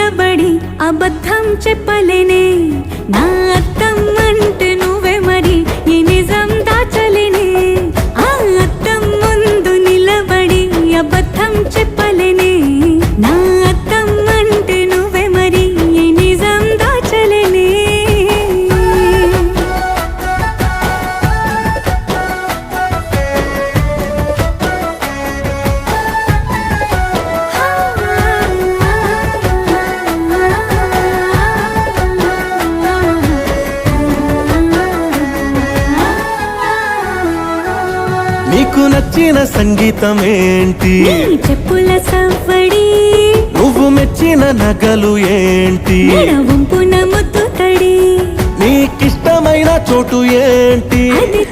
నిలబడి అబద్ధం చెప్పలేనే నా అద్దం అంటే నువ్వే మరి ఈ నిజం దాచలేనే ఆ అద్దం ముందు నిలబడి అబద్ధం చెప్పలేనే నా అద్దం అంటే నువ్వే మరి ఈ నిజం దాచలేనే నీకు నచ్చిన సంగీతం ఏంటి నీ చెప్పుల సవ్వడి నువ్వు మెచ్చిన నగలు ఏంటి వంపున ముద్దు తడి నీకిష్టమైన చోటు ఏంటి అది